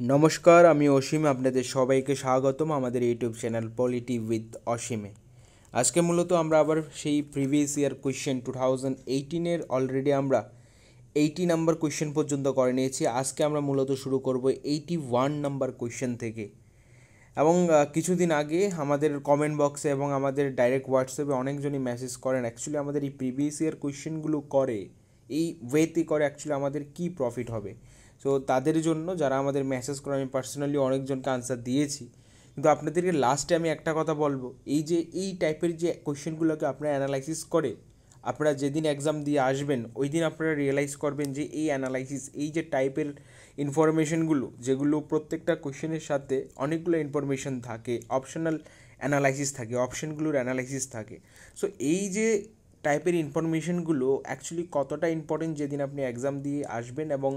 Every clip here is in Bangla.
নমস্কার, আমি অসীম। আপনাদের সবাইকে স্বাগতম আমাদের ইউটিউব চ্যানেল পলিটি উইথ অসীমে। আজকে মূলত আমরা আবার সেই প্রিভিয়াস ইয়ার কোয়েশ্চেন 2018-এর অলরেডি আমরা 80 নাম্বার কোয়েশ্চেন পর্যন্ত করে নিয়েছি। আজকে আমরা মূলত শুরু করব 81 নাম্বার কোয়েশ্চেন থেকে। এবং কিছুদিন আগে আমাদের কমেন্ট বক্সে এবং আমাদের ডাইরেক্ট হোয়াটসঅ্যাপে অনেকজনই মেসেজ করেন অ্যাকচুয়ালি আমাদের এই প্রিভিয়াস ইয়ার কোয়েশ্চেনগুলো করে এই ওয়েতে করে অ্যাকচুয়ালি আমাদের কী প্রফিট হবে। সো তাদের জন্য যারা আমাদের মেসেজ করে, আমি পার্সোনালি অনেকজনকে আনসার দিয়েছি, কিন্তু আপনাদেরকে লাস্টে আমি একটা কথা বলবো, এই যে এই টাইপের যে কোয়েশ্চেনগুলোকে আপনারা অ্যানালাইসিস করে আপনারা যেদিন এক্সাম দিয়ে আসবেন ওই দিন আপনারা রিয়েলাইজ করবেন যে এই অ্যানালাইসিস, এই যে টাইপের ইনফরমেশনগুলো, যেগুলো প্রত্যেকটা কোয়েশ্চেনের সাথে অনেকগুলো ইনফরমেশন থাকে, অপশনাল অ্যানালাইসিস থাকে, অপশনগুলোর অ্যানালাইসিস থাকে। সো এই যে টাইপের ইনফরমেশনগুলো অ্যাকচুয়ালি কতটা ইম্পর্টেন্ট যেদিন আপনি এক্সাম দিয়ে আসবেন এবং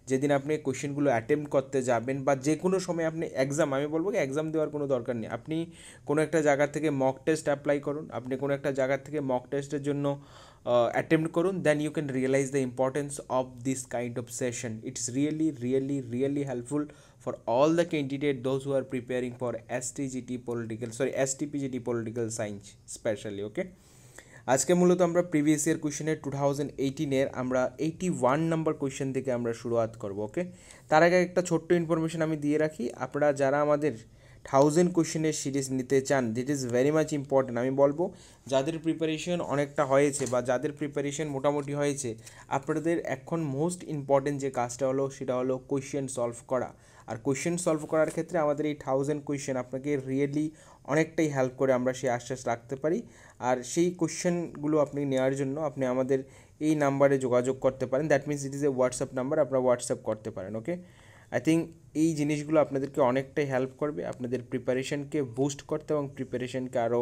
যেদিন আপনি কোয়েশ্চেনগুলো অ্যাটেম্প্ট করতে যাবেন, বা যে কোনো সময় আপনি এক্সাম, আমি বলবো কি এক্সাম দেওয়ার কোনো দরকার নেই, আপনি কোনো একটা জায়গা থেকে মক টেস্ট অ্যাপ্লাই করুন, আপনি কোনো একটা জায়গা থেকে মক টেস্টের জন্য অ্যাটেম্প্ট করুন, then you can realize the importance of this kind of session. It's really helpful for all the candidate those who are preparing for STPGT political science specially. Okay, আজকে মূলত আমরা প্রিভিয়াস ইয়ার কোয়েশ্চেনের 2018-এর আমরা 81 নাম্বার কোয়েশ্চেন থেকে আমরা শুরুয়াত করব। ওকে, তার আগে একটা ছোট্ট ইনফরমেশন আমি দিয়ে রাখি, আপনারা যারা আমাদের 1000 কোয়েশ্চেনের সিরিজ নিতে চান, দিট ইজ ভেরি মাচ ইম্পর্টেন্ট। আমি বলবো যাদের প্রিপারেশন অনেকটা হয়েছে বা যাদের প্রিপারেশন মোটামুটি হয়েছে, আপনাদের এখন মোস্ট ইম্পর্টেন্ট যে কাজটা হলো সেটা হলো কোয়েশ্চেন সলভ করা। আর কোয়েশ্চেন সলভ করার ক্ষেত্রে আমাদের এই 1000 কোয়েশ্চেন আপনাকে রিয়েলি অনেকটাই হেল্প করে, আমরা সেই আশ্বাস রাখতে পারি। আর সেই কোয়েশ্চেনগুলো আপনি নেওয়ার জন্য আপনি আমাদের এই নাম্বারে যোগাযোগ করতে পারেন, that means it is a WhatsApp number, আপনারা হোয়াটসঅ্যাপ করতে পারেন। ওকে, আই থিঙ্ক এই জিনিসগুলো আপনাদেরকে অনেকটাই হেল্প করবে আপনাদের প্রিপারেশনকে বুস্ট করতে এবং প্রিপারেশনকে আরও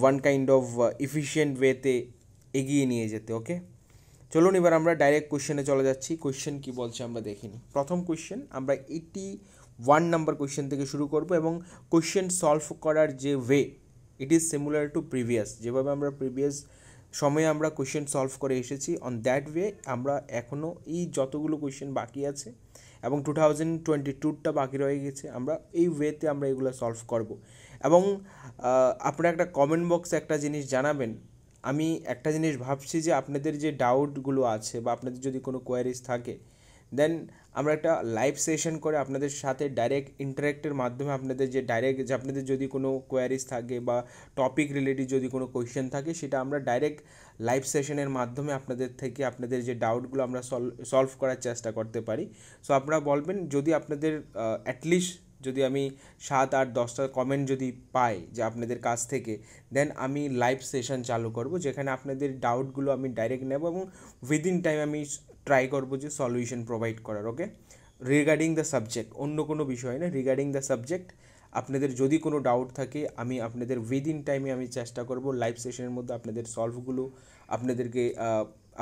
ওয়ান কাইন্ড অফ ইফিশিয়েন্ট ওয়েতে এগিয়ে নিয়ে যেতে। ওকে, চলুন এবার আমরা ডাইরেক্ট কোয়েশ্চেনে চলে যাচ্ছি। কোয়েশ্চেন কী বলছে আমরা দেখিনি। প্রথম কোয়েশ্চেন আমরা 81 নাম্বার কোয়েশ্চেন থেকে শুরু করব এবং কোয়েশ্চেন সলভ করার যে way, it is similar to previous, যেভাবে আমরা প্রিভিয়াস সময়ে আমরা কোয়েশ্চেন সলভ করে এসেছি, অন দ্যাট ওয়ে আমরা এখনও এই যতগুলো কোয়েশ্চেন বাকি আছে এবং 2022টা বাকি রয়ে গেছে, আমরা এই ওয়েতে আমরা এগুলো সলভ করব। এবং আপনারা একটা কমেন্ট বক্সে একটা জিনিস জানাবেন, আমি একটা জিনিস ভাবছি যে আপনাদের যে ডাউটগুলো আছে বা আপনাদের যদি কোনো কোয়ারিজ থাকে, দেন আমরা একটা লাইভ সেশন করে আপনাদের সাথে ডাইরেক্ট ইন্টারেক্টের মাধ্যমে আপনাদের যে ডাইরেক্ট যে আপনাদের যদি কোনো কোয়ারিজ থাকে বা টপিক রিলেটেড যদি কোনো কোয়েশ্চেন থাকে, সেটা আমরা ডাইরেক্ট লাইভ সেশনের মাধ্যমে আপনাদের থেকে আপনাদের যে ডাউটগুলো আমরা সলভ করার চেষ্টা করতে পারি। সো আপনারা বলবেন, যদি আপনাদের অ্যাটলিস্ট যদি আমি 7-8-10টা কমেন্ট যদি পাই যে আপনাদের কাছ থেকে, দেন আমি লাইভ সেশন চালু করব, যেখানে আপনাদের ডাউটগুলো আমি ডাইরেক্ট নেব এবং উইদিন টাইম আমি ট্রাই করবো যে সলিউশন প্রোভাইড করার। ওকে, রিগার্ডিং দ্য সাবজেক্ট, অন্য কোনো বিষয় না, রিগার্ডিং দ্য সাবজেক্ট আপনাদের যদি কোনো ডাউট থাকে, আমি আপনাদের উইদিন টাইমে আমি চেষ্টা করব লাইভ সেশনের মধ্যে আপনাদের সলভগুলো আপনাদেরকে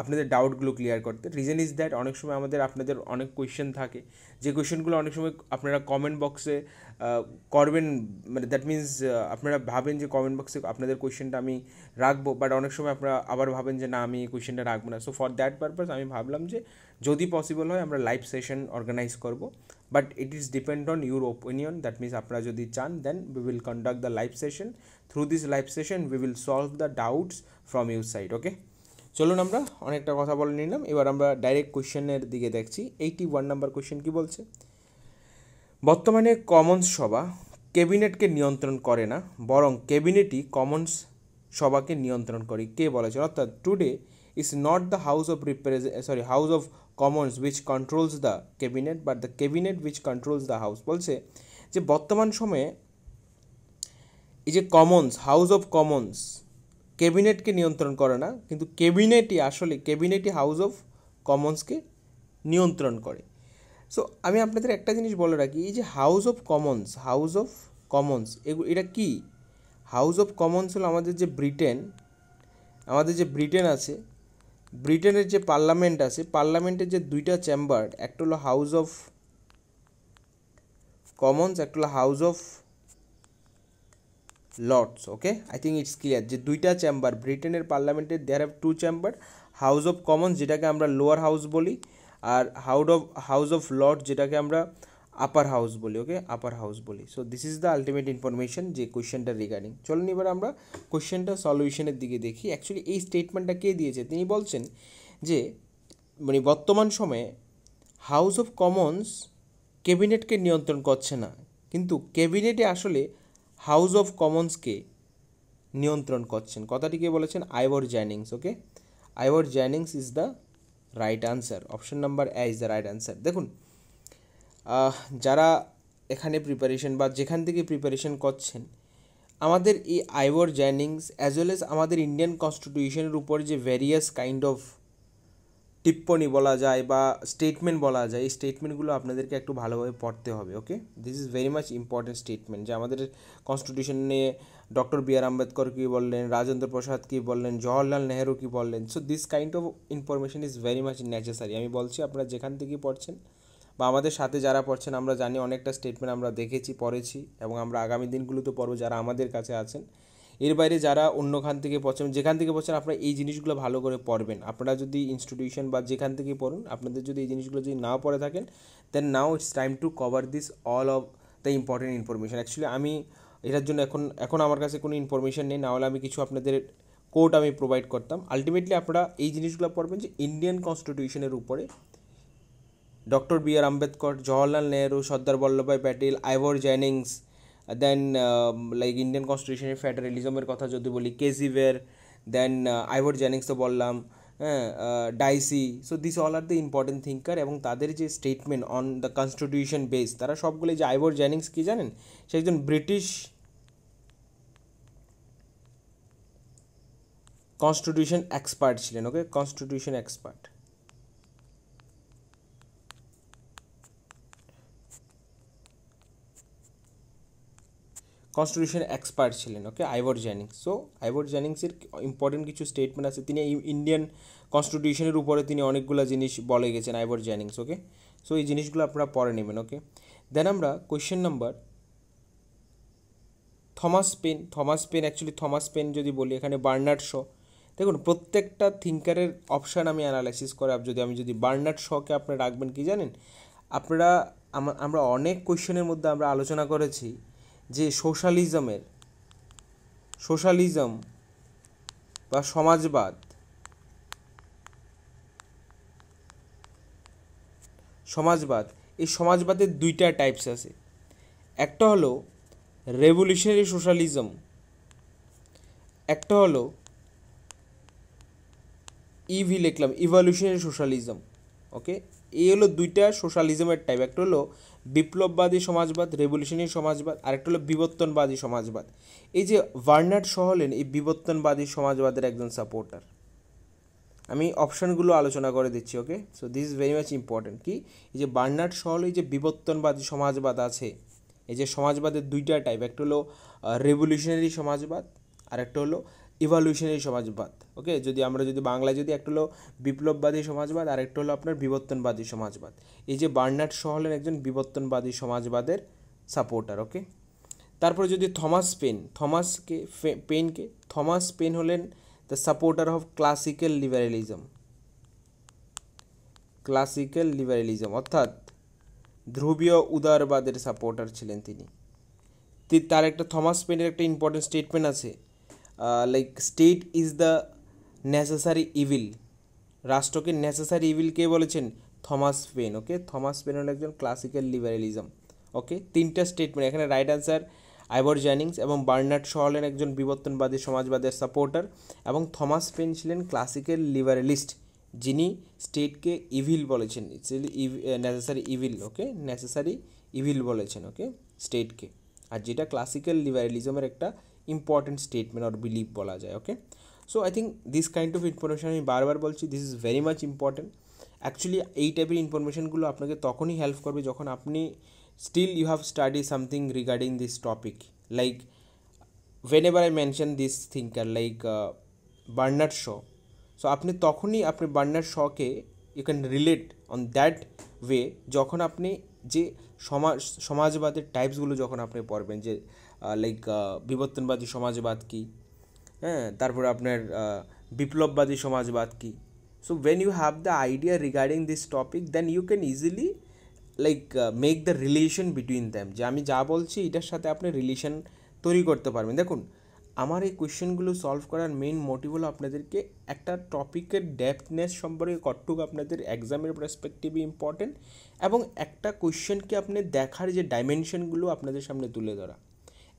আপনাদের ডাউটগুলো ক্লিয়ার করতে। রিজন ইজ দ্যাট অনেক সময় আপনাদের অনেক কোয়েশ্চেন থাকে, যে কোয়েশ্চেনগুলো অনেক সময় আপনারা কমেন্ট বক্সে করবেন, মানে দ্যাট মিনস আপনারা ভাবেন যে কমেন্ট বক্সে আপনাদের কোয়েশ্চেনটা আমি রাখবো, বাট অনেক সময় আপনারা আবার ভাবেন যে না, আমি এই কোয়েশ্চেনটা রাখবো না। সো ফর দ্যাট পারপাস আমি ভাবলাম যে যদি পসিবল হয় আমরা লাইভ সেশন অর্গানাইজ করব, but it is depend on your opinion. That means আপনারা যদি চান, then we will conduct the live session. Through this live session we will solve the doubts from your side. Okay, চলুন আমরা অনেকটা কথা বলে নিলাম, এবার আমরা ডাইরেক্ট কোয়েশ্চেনের দিকে দেখছি। 81 নাম্বার কোয়েশ্চেন কী বলছে, বর্তমানে কমন্স সভা ক্যাবিনেটকে নিয়ন্ত্রণ করে না, বরং ক্যাবিনেটই কমন্স সভাকে নিয়ন্ত্রণ করে। কে বলেছে? অর্থাৎ today is not the house of Commons which controls the cabinet, but the cabinet which controls the house. বলছে যে বর্তমান সময়ে এই যে কমন্স, হাউস অফ কমন্স ক্যাবিনেটকে নিয়ন্ত্রণ করে না, কিন্তু ক্যাবিনেটই হাউস অফ কমন্সকে নিয়ন্ত্রণ করে। সো আমি আপনাদের একটা জিনিস বলে রাখি, এই যে হাউস অফ কমন্স এটা কি? হাউস অফ কমন্স হলো আমাদের যে ব্রিটেন আছে, ব্রিটেনের যে পার্লামেন্ট আছে, পার্লামেন্টের যে দুইটা চেম্বার, একটা হলো হাউস অফ কমন্স, একটা হলো house of lords. Okay, I think it's clear যে দুইটা চেম্বার ব্রিটেনের পার্লামেন্টের, there have two chamber, house of commons যেটাকে আমরা লোয়ার হাউস বলি, আর হাউস অফ লর্ডস যেটাকে আমরা আপার হাউস বলি, ওকে, আপার হাউস বলি। So this is the ultimate information যে কোয়েশ্চেনটার রিগার্ডিং। চলুন এবার আমরা কোয়েশ্চেনটা সলিউশনের দিকে দেখি। অ্যাকচুয়ালি এই স্টেটমেন্টটা কে দিয়েছে? তিনি বলছেন যে মানে বর্তমান সময়ে হাউস অফ কমন্স ক্যাবিনেটকে নিয়ন্ত্রণ করছে না, কিন্তু ক্যাবিনেটে আসলে হাউস অফ কমন্সকে নিয়ন্ত্রণ করছেন। কথাটি কে বলেছেন? Ivor Jennings, okay. Ivor Jennings is the right answer. Option number A is the right answer. দেখুন যারা এখানে প্রিপারেশন বা যেখান থেকে প্রিপারেশন করছেন, আমাদের এই আইভর জ্যানিংস অ্যাজ ওয়েল এজ আমাদের ইন্ডিয়ান কনস্টিটিউশনের উপর যে ভ্যারিয়াস কাইন্ড অফ টিপ্পণী বলা যায় বা স্টেটমেন্ট বলা যায়, এই স্টেটমেন্টগুলো আপনাদেরকে একটু ভালোভাবে পড়তে হবে, okay. This is very much important statement যে আমাদের কনস্টিটিউশন নিয়ে ডক্টর বি আর আম্বেদকর কী বললেন, রাজেন্দ্র প্রসাদ কী বললেন, জওহরলাল নেহেরু কী বললেন। So this kind of information is very much necessary. আমি বলছি আপনারা যেখান থেকে পড়ছেন বা আমাদের সাথে যারা পড়ছেন, আমরা জানি অনেকটা স্টেটমেন্ট আমরা দেখেছি, পড়েছি এবং আমরা আগামী দিনগুলোতে পড়ব যারা আমাদের কাছে আছেন। এর বাইরে যারা অন্যখান থেকে পড়ছেন, যেখান থেকে পড়ছেন, আপনারা এই জিনিসগুলো ভালো করে পড়বেন। আপনারা যদি ইনস্টিটিউশন বা যেখান থেকে পড়ুন, আপনাদের যদি এই জিনিসগুলো যদি নাও পড়ে থাকেন, then now it's time to cover this all of the important information. Actually আমি এটার জন্য এখন আমার কাছে কোনো ইনফরমেশন নেই, না হলে আমি কিছু আপনাদের কোড আমি প্রোভাইড করতাম। আলটিমেটলি আপনারা এই জিনিসগুলো পড়বেন যে ইন্ডিয়ান কনস্টিটিউশনের উপরে doctor B R Ambedkar, Jawaharlal Nehru, Sardar Vallabhbhai Patel, আইভর জ্যানিংস, দেন লাইক ইন্ডিয়ান কনস্টিটিউশনের ফেডারেলিজমের কথা যদি বলি, কেজিভের, দেন আইভর জ্যানিংস তো বললাম, হ্যাঁ, Dicey. So this all are the important thinker এবং তাদের যে statement on the constitution base, তারা সবগুলো, যে আইভর জ্যানিংস কি জানেন? সে একজন ব্রিটিশ কনস্টিটিউশন এক্সপার্ট ছিলেন, ওকে, কনস্টিটিউশন এক্সপার্ট। কনস্টিটিউশন এক্সপার্ট ছিলেন, ওকে, আইভর জ্যানিংস। সো আইভর জ্যানিংসের ইম্পর্টেন্ট কিছু স্টেটমেন্ট আছে, তিনি ইন্ডিয়ান কনস্টিটিউশনের উপরে তিনি অনেকগুলো জিনিস বলে গেছেন, আইভর জ্যানিংস, ওকে। সো এই জিনিসগুলো আপনারা পড়ে নেবেন, ওকে। দেন আমরা question number Thomas Paine actually Thomas Paine যদি বলি, এখানে বার্নার্ড শ। দেখুন প্রত্যেকটা থিঙ্কারের অপশান আমি অ্যানালাইসিস করে যদি বার্নার্ড শকে আপনারা রাখবেন কি জানেন? আপনারা আমরা অনেক কোয়েশ্চেনের মধ্যে আমরা আলোচনা করেছি যে সোশ্যালিজম বা সমাজবাদ, এই সমাজবাদের দুইটা টাইপস আছে। একটা হলো রেভলিউশনারি সোশ্যালিজম, একটা হলো ইভলিউশনারি সোশ্যালিজম, ওকে। এই হলো দুইটা সোশ্যালিজমের টাইপ। একটা হলো বিপ্লববাদী সমাজবাদ, রেভলিউশনারি সমাজবাদ, আর একটা হলো বিবর্তনবাদী সমাজবাদ। এই যে বার্নার্ড শ হলেন এই বিবর্তনবাদী সমাজবাদের একজন সাপোর্টার। আমি অপশানগুলো আলোচনা করে দিচ্ছি, okay. So this is very much important. কি এই যে বার্নার্ড শ হলো এই যে বিবর্তনবাদী সমাজবাদ আছে, এই যে সমাজবাদের দুইটা টাইপ, একটা হলো রেভলিউশনারি সমাজবাদ আর একটা হলো ইভলিউশনারি সমাজবাদ, ওকে। আমরা যদি বাংলায় একটা হলো বিপ্লববাদী সমাজবাদ আর একটা হলো আপনার বিবর্তনবাদী সমাজবাদ। এই যে বার্নার্ড শ হলেন একজন বিবর্তনবাদী সমাজবাদের সাপোর্টার, ওকে। তারপরে যদি থমাস পেন হলেন the supporter of classical liberalism, অর্থাৎ ধ্রুবীয় উদারবাদের সাপোর্টার ছিলেন তিনি। তার একটা থমাস পেনের একটা ইম্পর্টেন্ট স্টেটমেন্ট আছে, like state is the necessary evil. রাষ্ট্রকে নেসেসারি ইভিল কে বলেছেন? থমাস পেন, ওকে। থমাস পেন হল একজন ক্লাসিক্যাল লিবারেলিজম, ওকে। তিনটা স্টেটমেন্ট এখানে রাইট আনসার। আইভর জ্যানিংস এবং বার্নার্ড শ হলেন একজন বিবর্তনবাদী সমাজবাদের সাপোর্টার এবং থমাস পেন ছিলেন ক্লাসিক্যাল লিবারেলিস্ট, যিনি স্টেটকে ইভিল বলেছেন, নেসেসারি ইভিল, ওকে, নেসেসারি ইভিল বলেছেন, ওকে, স্টেটকে। আর যেটা ক্লাসিক্যাল লিবারেলিজমের একটা ইম্পর্টেন্ট স্টেটমেন্ট অর বিলিভ বলা যায়, okay. So I think this kind of information আমি বারবার বলছি, this is very much important. Actually এই টাইপের ইনফরমেশনগুলো আপনাকে তখনই হেল্প করবে যখন আপনি still you have studied something regarding this topic, like whenever I mention this thinker like Bernard Shaw, so আপনি তখনই আপনি বার্নার্ড শকে you can relate on that way যখন আপনি যে সমাজবাদের টাইপসগুলো যখন আপনি পড়বেন, যে লাইক বিবর্তনবাদী সমাজবাদ কী, হ্যাঁ, তারপরে আপনার বিপ্লববাদী সমাজবাদ কী। So when you have the idea regarding this topic, then you can easily like make the relation between them, যে আমি যা বলছি এটার সাথে আপনি রিলেশন তৈরি করতে পারবেন। দেখুন আমার এই কোয়েশ্চেনগুলো সলভ করার মেইন মোটিভ হলো আপনাদেরকে একটা টপিকের ডেপথনেস সম্পর্কে কতটুকু আপনাদের এক্সামের পার্সপেক্টিভে ইম্পর্টেন্ট, এবং একটা কোয়েশ্চেনকে আপনি দেখার যে ডাইমেনশনগুলো আপনাদের সামনে তুলে ধরা,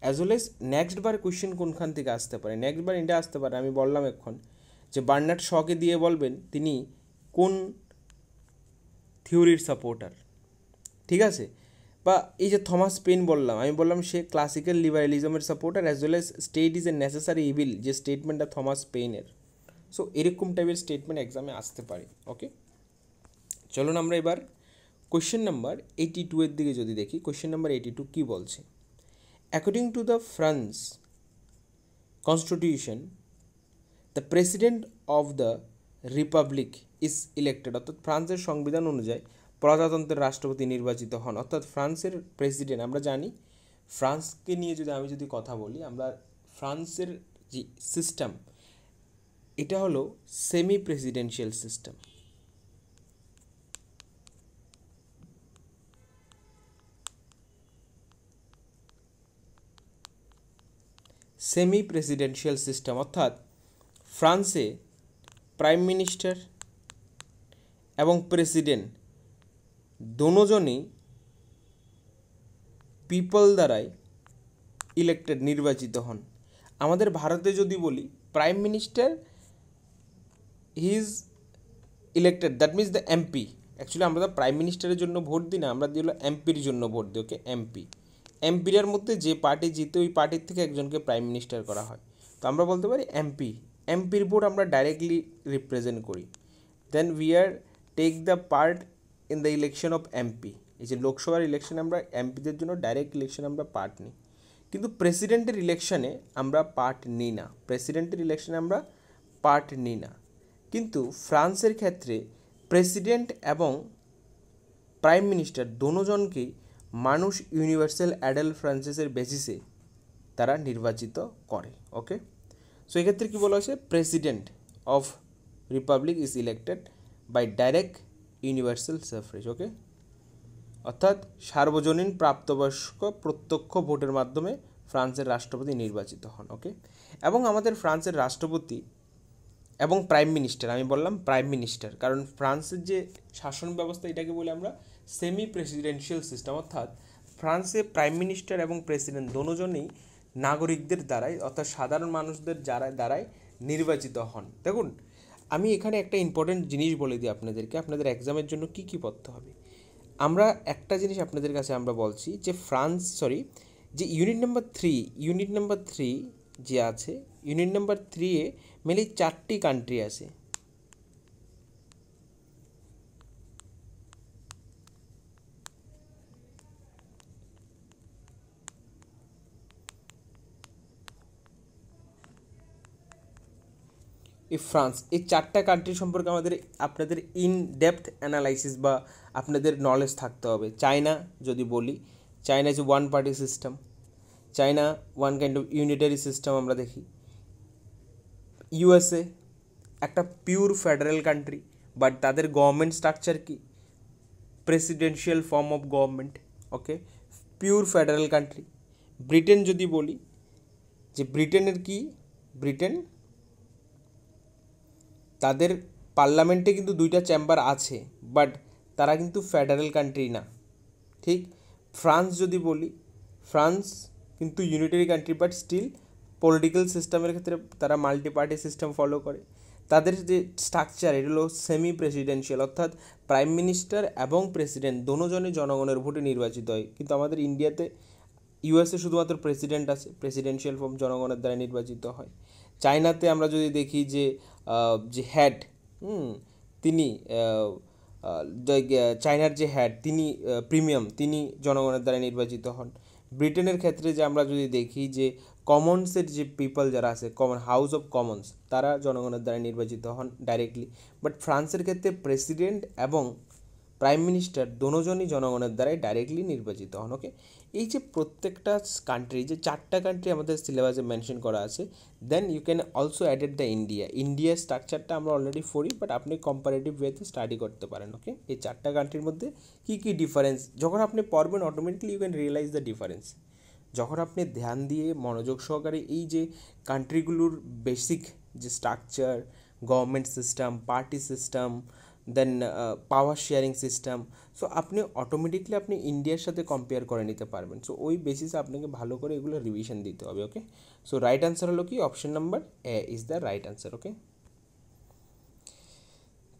অ্যাজ ওয়েল এজ নেক্সট বার কোয়েশ্চেন কোনখান থেকে আসতে পারে। নেক্সট বার এটা আসতে পারে, আমি বললাম এখন যে বার্নার্ড শকে দিয়ে বলবেন তিনি কোন থিওরির সাপোর্টার, ঠিক আছে, বা এই যে থমাস পেন বললাম, আমি বললাম সে ক্লাসিক্যাল লিবারালিজমের supporter, as well as state is a necessary evil, যে স্টেটমেন্টটা থমাস পেনের। সো এরকম টাইপের স্টেটমেন্ট এক্সামে আসতে পারে। ওকে, চলুন আমরা এবার কোয়েশ্চেন নাম্বার 82 এর দিকে যদি দেখি। কোয়েশ্চেন নাম্বার 82 কী বলছে? According to the France constitution the president of the Republic is elected, অর্থাৎ ফ্রান্সের সংবিধান অনুযায়ী প্রজাতন্ত্রের রাষ্ট্রপতি নির্বাচিত হন। অর্থাৎ ফ্রান্সের প্রেসিডেন্ট, আমরা জানি ফ্রান্সকে নিয়ে আমি যদি কথা বলি, আমরা ফ্রান্সের যে সিস্টেম এটা হলো semi presidential system. Semi presidential system অর্থাৎ ফ্রান্সে প্রাইম মিনিস্টার এবং প্রেসিডেন্ট দোনোজনই পিপল দ্বারাই ইলেক্টেড, নির্বাচিত হন। আমাদের ভারতে যদি বলি prime minister he is elected, that means the MP. Actually আমরা তো প্রাইম মিনিস্টারের জন্য ভোট দিই না, আমরা দিই হলো এমপির জন্য ভোট দিই। ওকে, এমপির মধ্যে যে পার্টি জিতে ওই পার্টির থেকে একজনকে প্রাইম মিনিস্টার করা হয়, তো আমরা বলতে পারি এমপির ভোট আমরা ডাইরেক্টলি রিপ্রেজেন্ট করি। Then we are take the part in the election of MP. এই যে লোকসভার ইলেকশনে আমরা এমপিদের জন্য ডাইরেক্ট ইলেকশনে আমরা পার্ট নিই, কিন্তু প্রেসিডেন্টের ইলেকশনে আমরা পার্ট নিই না। কিন্তু ফ্রান্সের ক্ষেত্রে প্রেসিডেন্ট এবং প্রাইম মিনিস্টার দোনোজনকেই মানুষ ইউনিভার্সাল অ্যাডাল্ট ফ্রান্সিসের বেসিসে তারা নির্বাচিত করে। ওকে, সো এক্ষেত্রে কী বলা হয়েছে? President of republic is elected by direct universal suffrage. Okay, অর্থাৎ সার্বজনীন প্রাপ্তবয়স্ক প্রত্যক্ষ ভোটের মাধ্যমে ফ্রান্সের রাষ্ট্রপতি নির্বাচিত হন। ওকে, এবং আমাদের ফ্রান্সের রাষ্ট্রপতি এবং প্রাইম মিনিস্টার, আমি বললাম প্রাইম মিনিস্টার কারণ ফ্রান্সের যে শাসন ব্যবস্থা এটাকে বলে আমরা সেমি প্রেসিডেন্সিয়াল সিস্টেম, অর্থাৎ ফ্রান্সে প্রাইম মিনিস্টার এবং প্রেসিডেন্ট দোনোজনেই নাগরিকদের দ্বারাই, অর্থাৎ সাধারণ মানুষদের দ্বারাই নির্বাচিত হন। দেখুন আমি এখানে একটা ইম্পর্টেন্ট জিনিস বলে দিই আপনাদেরকে, আপনাদের এক্সামের জন্য কী কী পড়তে হবে। আমরা একটা জিনিস আপনাদের কাছে আমরা বলছি যে যে ইউনিট নাম্বার 3 যে আছে, ইউনিট নাম্বার 3-এ মেনলি 4টি কান্ট্রি আছে। ফ্রান্স, এই 4টা কান্ট্রি সম্পর্কে আপনাদের ইন ডেপথ অ্যানালাইসিস বা আপনাদের নলেজ থাকতে হবে। চায়না যদি বলি, China is one party system, China one kind of unitary system আমরা দেখি। ইউএসএ একটা পিওর ফেডারেল কান্ট্রি, বাট তাদের গভর্নমেন্ট স্ট্রাকচার কি? Presidential form of government. Okay, pure federal country. Britain যদি বলি, যে ব্রিটেনের কি, ব্রিটেন তাদের পার্লামেন্টে কিন্তু 2টা চেম্বার আছে, বাট তারা কিন্তু ফেডারেল কান্ট্রি না। ঠিক, ফ্রান্স যদি বলি, ফ্রান্স কিন্তু unitary country, but still political সিস্টেমের ক্ষেত্রে তারা মাল্টি পার্টি সিস্টেম ফলো করে। তাদের যে স্ট্রাকচার এটা হলো সেমি প্রেসিডেন্সিয়াল, অর্থাৎ প্রাইম মিনিস্টার এবং প্রেসিডেন্ট দোনোজনই জনগণের ভোটে নির্বাচিত হয়। কিন্তু আমাদের ইন্ডিয়াতে, ইউএসএ শুধুমাত্র প্রেসিডেন্ট আছে, প্রেসিডেন্সিয়াল ফর্ম জনগণের দ্বারা নির্বাচিত হয়। চায়নাতে আমরা যদি দেখি যে হেড, তিনি চায়নার যে হেড তিনি প্রিমিয়াম, তিনি জনগণের দ্বারা নির্বাচিত হন। ব্রিটেনের ক্ষেত্রে যে আমরা যদি দেখি যে কমন্সের যে পিপল যারা আছে, হাউস অফ কমন্স, তারা জনগণের দ্বারা নির্বাচিত হন ডাইরেক্টলি। বাট ফ্রান্সের ক্ষেত্রে প্রেসিডেন্ট এবং প্রাইম মিনিস্টার দোনোজনই জনগণের দ্বারাই ডাইরেক্টলি নির্বাচিত হন। ওকে, এই যে প্রত্যেকটা কান্ট্রি, যে 4টা কান্ট্রি আমাদের সিলেবাসে মেনশন করা আছে, then you can also added the ইন্ডিয়ার স্ট্রাকচারটা আমরা অলরেডি পড়ি, বাট আপনি কম্পারেটিভ ওয়েতে স্টাডি করতে পারেন। ওকে, এই 4টা কান্ট্রির মধ্যে কী কী ডিফারেন্স যখন আপনি পড়বেন, automatically you can realize the difference. যখন আপনি ধ্যান দিয়ে মনোযোগ সহকারে এই যে কান্ট্রিগুলোর বেসিক যে structure, government system, party system, then power sharing system, so আপনি অটোমেটিকলি আপনি ইন্ডিয়ার সাথে কম্পেয়ার করে নিতে পারবেন। সো ওই বেসিসে আপনাকে ভালো করে এগুলো রিভিশন দিতে হবে। ওকে, সো রাইট অ্যান্সার হলো কি option number A is the right answer. Okay,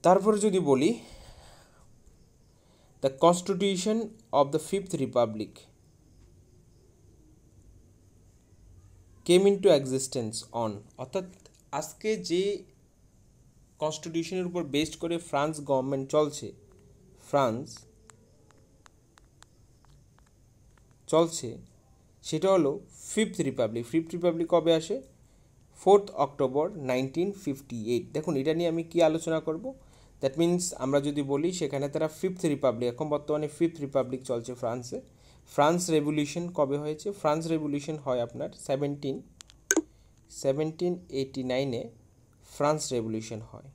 তারপরে যদি বলি the constitution of the 5th republic came into existence on, অর্থাৎ আজকে যে কনস্টিটিউশনের উপর বেসড করে ফ্রান্স গভর্নমেন্ট চলছে সেটা হলো 5th রিপাবলিক। 5th রিপাবলিক কবে আসে? 4th October 1958। দেখুন এটা নিয়ে আমি কি আলোচনা করব, দ্যাট মিনস আমরা যদি বলি সেখানে তারা 5th রিপাবলিক, এখন বর্তমানে 5th রিপাবলিক চলছে ফ্রান্সে। ফ্রান্স রেভলিউশন কবে হয়েছে? ফ্রান্স রেভলিউশন হয় আপনার 1789-এ ফ্রান্স রেভলিউশন হয়।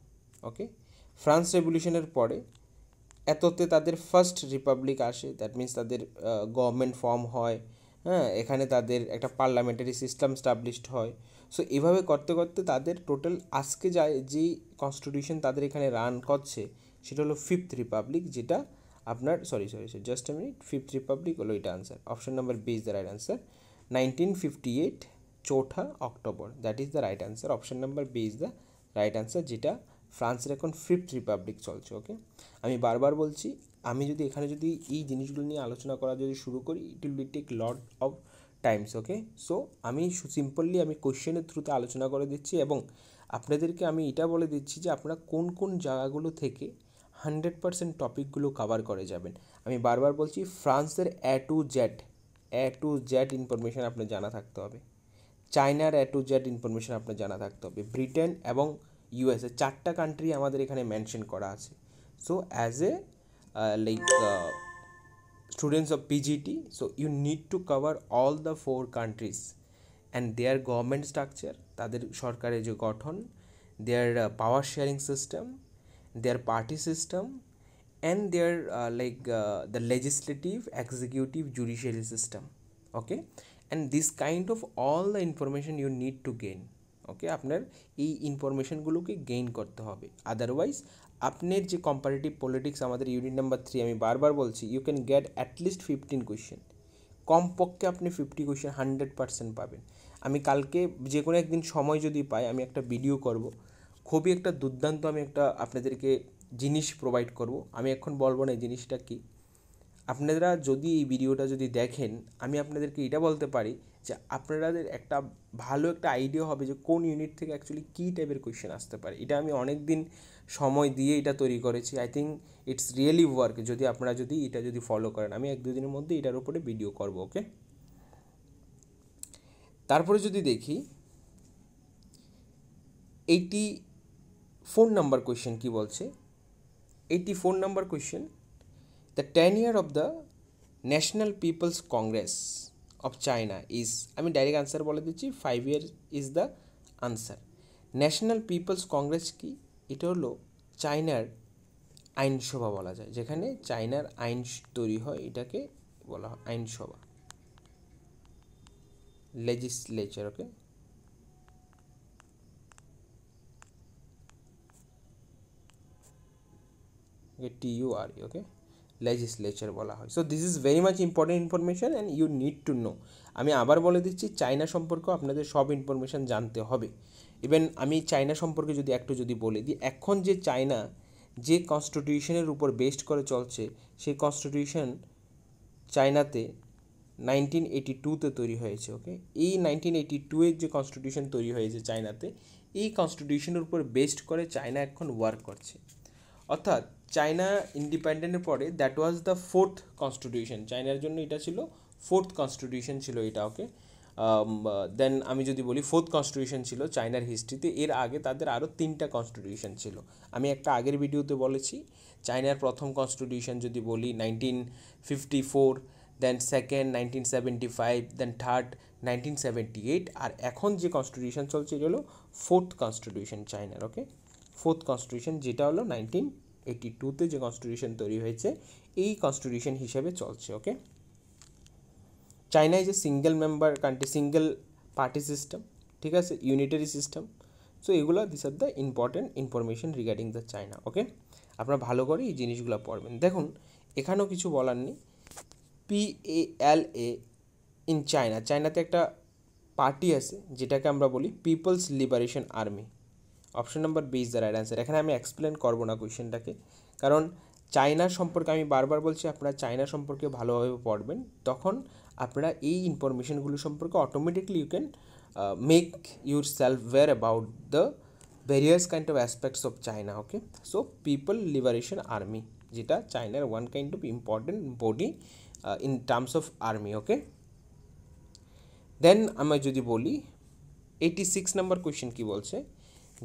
ওকে, ফ্রান্স রেভলিউশনের পরে এততে তাদের ফার্স্ট রিপাবলিক আসে, দ্যাট মিনস তাদের গভর্নমেন্ট ফর্ম হয়, হ্যাঁ, এখানে তাদের একটা পার্লামেন্টারি সিস্টেম স্টাবলিশড হয়। সো এভাবে করতে করতে তাদের টোটাল আজকে যেই কনস্টিটিউশন তাদের এখানে রান করছে সেটা হলো 5th রিপাবলিক, যেটা আপনার sorry just a minute, 5th republic হলো এটা answer, option number B is the right answer. 1958 4 October, that is the right answer, option number B is the right answer, যেটা ফ্রান্সের এখন 5th রিপাবলিক চলছে। ওকে, আমি বারবার বলছি, আমি যদি এখানে যদি এই জিনিসগুলো নিয়ে আলোচনা করা যদি শুরু করি, it will be take lot of times. Okay, so আমি সিম্পলি আমি কোশ্চেনের থ্রুতে আলোচনা করে দিচ্ছি এবং আপনাদেরকে আমি এটা বলে দিচ্ছি যে আপনারা কোন কোন জায়গাগুলো থেকে 100% টপিকগুলো কভার করে যাবেন। আমি বারবার বলছি, ফ্রান্সের এ টু জেড ইনফরমেশান আপনার জানা থাকতে হবে, চায়নার এ টু জেড ইনফরমেশান আপনার জানা থাকতে হবে, ব্রিটেন এবং ইউএসএ 4টা কান্ট্রি আমাদের এখানে মেনশন করা আছে। So as a students of PGT, so you need to cover all the 4 countries and their government structure, তাদের সরকারের যে গঠন, their power sharing system, their party system, and their the legislative, executive, judiciary system. Okay, and this kind of all the information you need to gain. ওকে, আপনার এই ইনফরমেশনগুলোকে গেইন করতে হবে, আদারওয়াইজ আপনার যে কম্পারেটিভ পলিটিক্স আমাদের ইউনিট নাম্বার 3, আমি বারবার বলছি, you can get at least 15 question, কমপক্ষে আপনি 50 কোয়েশ্চেন 100% পাবেন। আমি কালকে যে কোনো একদিন সময় যদি পাই, আমি একটা ভিডিও করব, খুবই একটা দুর্দান্ত আমি একটা আপনাদেরকে জিনিস প্রোভাইড করব। আমি এখন বলবো না এই জিনিসটা কী, আপনারা যদি এই ভিডিওটা যদি দেখেন, আমি আপনাদেরকে এটা বলতে পারি যে আপনাদের একটা ভালো একটা আইডিয়া হবে যে কোন ইউনিট থেকে অ্যাকচুয়ালি কী টাইপের কোয়েশ্চেন আসতে পারে। এটা আমি অনেক দিন সময় দিয়ে এটা তৈরি করেছি, I think it's really work. যদি আপনারা এটা যদি ফলো করেন, আমি 1-2 দিনের মধ্যে এটার উপরে ভিডিও করব। ওকে, তারপরে যদি দেখি 84 নাম্বার কোয়েশ্চেন কী বলছে। 84 number question, the tenure of the National People's Congress of China is, আমি ডাইরেক্ট আনসার বলে দিচ্ছি, 5 years is the answer. National People's Congress কি? এটা হলো চায়নার আইনসভা বলা যায়, যেখানে চায়নার আইন তৈরি হয়, এটাকে বলা হয় আইনসভা, legislature. Okay, TURE, okay, legislature বলা হয়। So this is very much important information and you need to know. আমি আবার বলে দিচ্ছি, চায়না সম্পর্কেও আপনাদের সব ইনফরমেশান জানতে হবে। ইভেন আমি চায়না সম্পর্কে যদি একটু বলে দিই, এখন যে চায়না যে কনস্টিটিউশনের উপর বেসড করে চলছে, সেই কনস্টিটিউশন চায়নাতে 1982-তে তৈরি হয়েছে। ওকে, এই 1982-এর যে কনস্টিটিউশন তৈরি হয়েছে চায়নাতে, এই কনস্টিটিউশনের উপর বেসড করে চায়না এখন ওয়ার্ক করছে। অর্থাৎ চায়না ইন্ডিপেন্ডেন্টের পরে that was the 4th constitution, চায়নার জন্য এটা ছিল 4th কনস্টিটিউশন ছিল এটা। ওকে, দেন আমি যদি বলি 4th কনস্টিটিউশন ছিল চায়নার হিস্ট্রিতে, এর আগে তাদের আরও 3টা কনস্টিটিউশন ছিল। আমি একটা আগের ভিডিওতে বলেছি চায়নার প্রথম কনস্টিটিউশন যদি বলি 1954, দেন সেকেন্ড 1975, দেন থার্ড 1978, আর এখন যে কনস্টিটিউশন চলছে এটা হলো 4th কনস্টিটিউশন চায়নার। ওকে, 4th কনস্টিটিউশন যেটা হলো 1982-তে যে কনস্টিটিউশন তৈরি হয়েছে এই কনস্টিটিউশন হিসেবে চলছে। Okay, China is a single member country, single party system, ঠিক আছে, ইউনিটারি সিস্টেম। সো এগুলো this are the important information regarding the China. Okay, আপনারা ভালো করে এই জিনিসগুলো পড়বেন। দেখুন এখানেও কিছু বলার নেই। PALA ইন চায়না, চায়নাতে একটা পার্টি আছে যেটাকে আমরা বলি People's Liberation Army. Option number B is the right answer. এখানে আমি এক্সপ্লেন করবো না কোয়েশ্চেনটাকে, কারণ চায়না সম্পর্কে আমি বারবার বলছি আপনারা চায়না সম্পর্কে ভালোভাবে পড়বেন, তখন আপনারা এই ইনফরমেশনগুলো সম্পর্কে automatically you can make your self aware about the various kind of aspects of China. Okay, so people liberation army যেটা চায়নার one kind of important body in terms of army. Okay, then আমি যদি বলি 86 নম্বর কোয়েশ্চেন কী বলছে,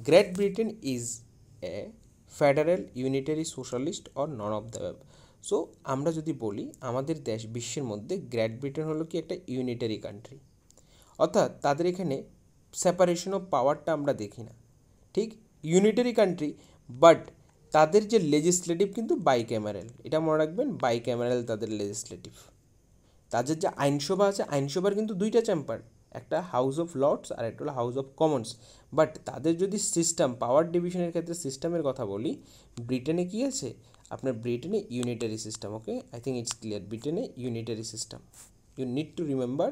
great Britain is a federal unitary socialist or none of the above. So আমরা যদি বলি আমাদের দেশ বিশ্বের মধ্যে গ্রেট ব্রিটেন হলো কি একটা ইউনিটারি কান্ট্রি, অর্থাৎ তাদের এখানে সেপারেশন অফ পাওয়ারটা আমরা দেখি না, ঠিক, ইউনিটারি কান্ট্রি, বাট তাদের যে লেজিসলেটিভ কিন্তু বাইক্যামেরাল, এটা মনে রাখবেন, বাইক্যামেরাল তাদের লেজিসলেটিভ। তাদের যে আইনসভা আছে, আইনসভার কিন্তু দুইটা চেম্বার, একটা হাউস অফ লর্ডস আর একটা হলো হাউস অফ কমন্স। বাট তাদের যদি সিস্টেম পাওয়ার ডিভিশনের ক্ষেত্রে সিস্টেমের কথা বলি, ব্রিটেনে কী আছে আপনার, ব্রিটেনে unitary system. Okay, I think it's clear, ব্রিটেনে unitary system. You need to remember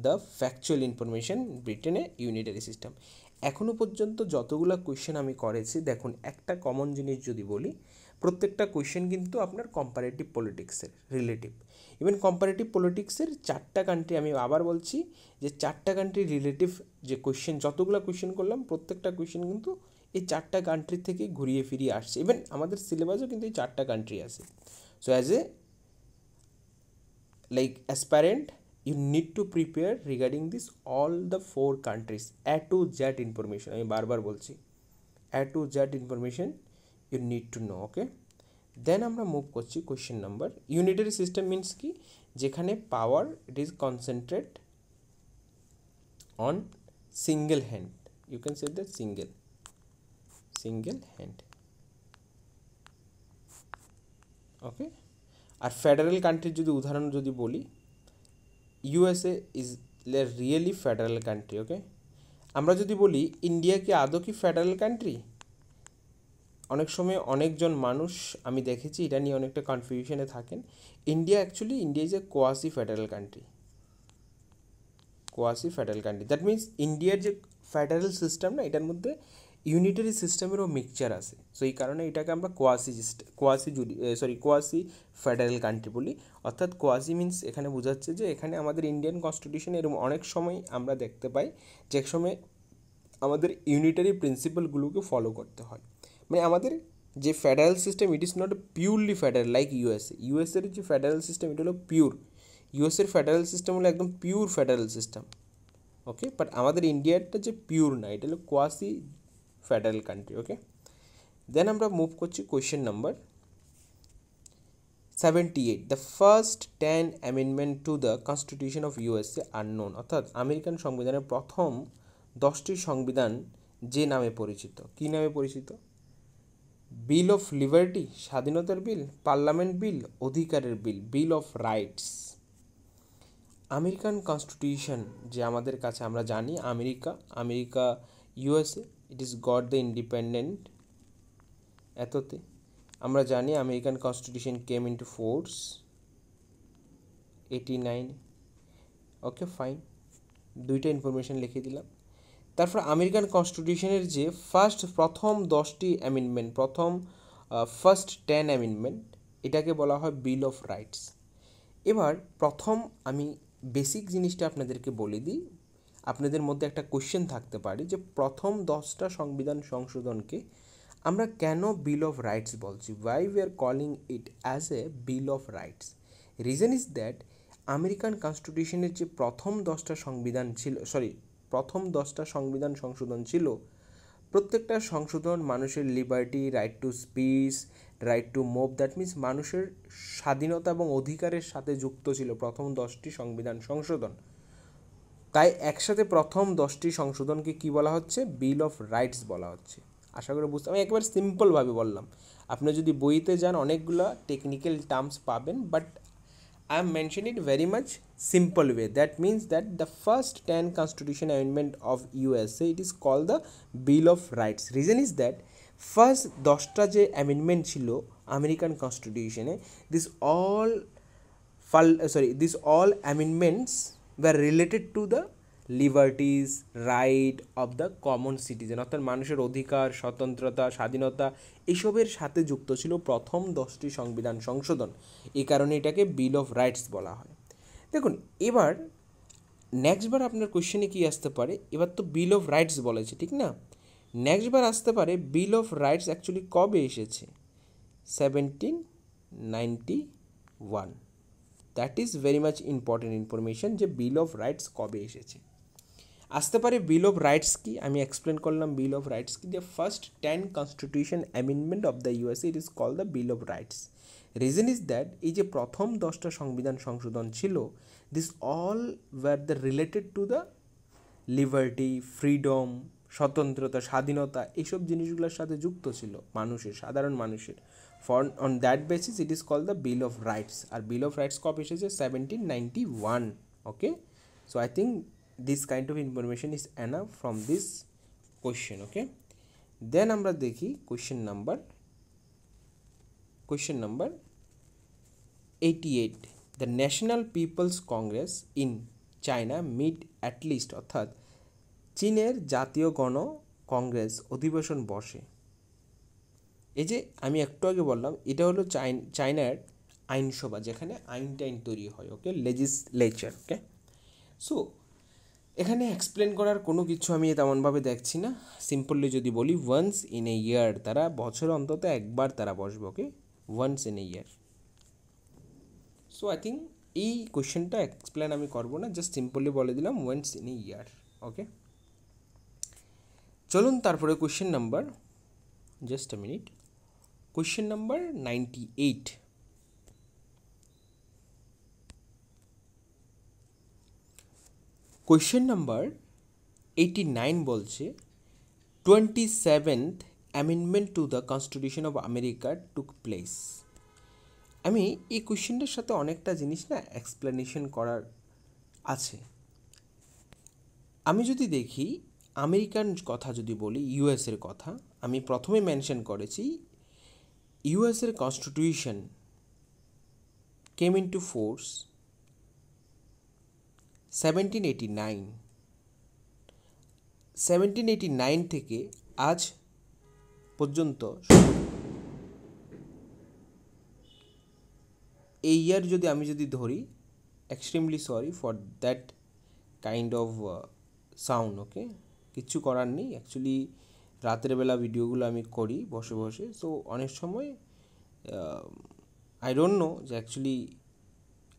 the factual information, ব্রিটেনে ইউনিটারি সিস্টেম। এখনও পর্যন্ত যতগুলো কোয়েশ্চেন আমি করেছি দেখুন একটা কমন জিনিস যদি বলি, প্রত্যেকটা কোয়েশ্চেন কিন্তু আপনার কম্পারেটিভ পলিটিক্সের রিলেটিভ। ইভেন কম্পারেটিভ পলিটিক্সের 4টা কান্ট্রি, আমি আবার বলছি যে 4টা কান্ট্রি রিলেটিভ যে কোয়েশ্চেন, যতগুলো কোয়েশ্চেন করলাম প্রত্যেকটা কোয়েশ্চেন কিন্তু এই 4টা কান্ট্রি থেকেই ঘুরিয়ে ফিরিয়ে আসছে। ইভেন আমাদের সিলেবাসও কিন্তু এই 4টা কান্ট্রি আছে। So as a like aspirant you need to prepare regarding this all the 4 countries A to Z information, আমি বারবার বলছি A to Z information you need to know. Okay, then আমরা মুভ করছি question number, unitary system means কি, যেখানে power it is concentrate on single hand, you can say that single hand. Okay, আর ফেডারেল কান্ট্রির যদি উদাহরণ যদি বলি, USA is really federal country. Okay, আমরা যদি বলি ইন্ডিয়া কি আদৌ কি ফেডারেল কান্ট্রি, অনেক সময় অনেকজন মানুষ আমি দেখেছি এটা নিয়ে অনেকটা কনফিউশনে থাকেন। India is a quasi federal country, that means ইন্ডিয়ার যে ফেডারেল সিস্টেম না, এটার মধ্যে ইউনিটারি সিস্টেমেরও মিক্সচার আছে। সো এই কারণে এটাকে আমরা কোয়াসি ফেডারেল কান্ট্রি বলি। অর্থাৎ কোয়াসি মিনস এখানে বোঝাচ্ছে যে এখানে আমাদের ইন্ডিয়ান কনস্টিটিউশন এরকম অনেক সময় আমরা দেখতে পাই যে এক সময় আমাদের ইউনিটারি প্রিন্সিপালগুলোকে ফলো করতে হয়, মানে আমাদের যে federal system it is not purely federal like ইউএসের যে ফেডারেল সিস্টেম এটা হলো পিওর, ইউএসের ফেডারেল সিস্টেম হলো একদম pure federal system. Okay, but আমাদের ইন্ডিয়ারটা যে পিওর না, এটা হলো কোয়াসি ফেডারেল কান্ট্রি। ওকে, দেন আমরা মুভ করছি question number 78, the first 10 amendment to the constitution of USA are known, অর্থাৎ আমেরিকান সংবিধানের প্রথম 10টি সংবিধান যে নামে পরিচিত, কী নামে পরিচিত, বিল অফ লিবার্টি স্বাধীনতার বিল, পার্লামেন্ট বিল অধিকারের bill, bill of rights. American constitution যে আমাদের কাছে আমরা জানি America USA it is got the independent, এততে আমরা জানি American constitution came into force 89। Okay fine, দুইটা ইনফরমেশন লিখে দিলাম। তারপর আমেরিকান কনস্টিটিউশনের যে প্রথম 10টি অ্যামেন্ডমেন্ট, ফার্স্ট 10 অ্যামেন্ডমেন্ট, এটাকে বলা হয় বিল অফ রাইটস। এবার প্রথম আমি বেসিক জিনিসটা আপনাদেরকে বলে দিই, আপনাদের মধ্যে একটা কোশ্চেন থাকতে পারে যে প্রথম 10টা সংবিধান সংশোধনকে আমরা কেন বিল অফ রাইটস বলছি, why we are calling it as a bill of rights. Reason is that American কনস্টিটিউশনের যে প্রথম 10টা সংবিধান ছিল, প্রথম 10টা সংবিধান সংশোধন ছিল, প্রত্যেকটা সংশোধন মানুষের liberty, right to speech, right to move, that means মানুষের স্বাধীনতা এবং অধিকারের সাথে যুক্ত ছিল প্রথম 10টি সংবিধান সংশোধন। তাই একসাথে প্রথম 10টি সংশোধনকে কি বলা হচ্ছে? বিল অফ রাইটস বলা হচ্ছে। আশা করি বুঝতে, আমি একবার সিম্পলভাবে বললাম। আপনি যদি বইতে যান অনেকগুলো টেকনিক্যাল টার্মস পাবেন, but I am mentioning it very much simple way. That means that the first 10 Constitution Amendment of USA, it is called the Bill of Rights. Reason is that first 10টা যে amendment ছিল আমেরিকান কনস্টিটিউশনে, these all amendments were related to the liberties, right of the common citizen, অর্থাৎ মানুষের অধিকার, স্বতন্ত্রতা, স্বাধীনতা এইসবের সাথে যুক্ত ছিল প্রথম 10টি সংবিধান সংশোধন। এই কারণে এটাকে বিল অফ রাইটস বলা হয়। দেখুন এবার নেক্সটবার আপনার কোয়েশ্চেনে কী আসতে পারে, এবার তো বিল অফ রাইটস বলেছে, ঠিক না? নেক্সটবার আসতে পারে বিল অফ রাইটস অ্যাকচুয়ালি কবে এসেছে? 1791। That is very much important information যে বিল অফ রাইটস কবে এসেছে। আসতে পারে বিল অফ রাইটস কি, আমি এক্সপ্লেন করলাম বিল অফ রাইটস কি। The first 10 constitution amendment of the USA, it is called the bill of rights. Reason is that এই যে প্রথম 10টা সংবিধান সংশোধন ছিল, this all were the related to the liberty, freedom, স্বতন্ত্রতা, স্বাধীনতা, এইসব জিনিসগুলোর সাথে যুক্ত ছিল মানুষের, সাধারণ মানুষের। On that basis it is called the bill of rights. আর বিল অফ রাইটস কবে এসেছে? 1791। Okay, so I think this kind of information is enough from this question. Okay, then আমরা দেখি question number 88. The National People's Congress in China meet at least, অর্থাৎ চীনের জাতীয় গণ কংগ্রেস অধিবেশন বসে। এই যে আমি একটু আগে বললাম, এটা হলো চায়নার আইনসভা, যেখানে আইন তৈরি হয়। ওকে, লেজিসলেচার। ওকে, সো এখানে এক্সপ্লেন করার কোনো কিছু আমি তেমনভাবে দেখছি না। সিম্পলি যদি বলি, ওয়ান্স ইন এ ইয়ার, তারা বছরে অন্তত একবার তারা বসবে। Okay, once in a year. So I think এই কোয়েশ্চেনটা এক্সপ্লেন আমি করবো না, জাস্ট সিম্পলি বলে দিলাম ওয়ান্স ইন এ ইয়ার। ওকে, চলুন তারপরে question number, just a minute, question number 98। Question number 89 বলছে 27th amendment to the constitution of America took place. আমি এই কোয়েশ্চেনটার সাথে অনেকটা জিনিস না এক্সপ্লেনেশন করার আছে। আমি যদি দেখি আমেরিকান কথা যদি বলি, ইউএসের কথা আমি প্রথমে মেনশন করেছি, ইউএসের কনস্টিটিউশন কেম ইনটু ফোর্স 1789। 1789 থেকে আজ পর্যন্ত এই ইয়ার যদি আমি ধরি, extremely sorry for that kind of sound. Okay, কিচ্ছু করার নেই। অ্যাকচুয়ালি রাতের বেলা ভিডিওগুলো আমি করি বসে বসে, সো অনেক সময় আই ডোন্ট নো যে অ্যাকচুয়ালি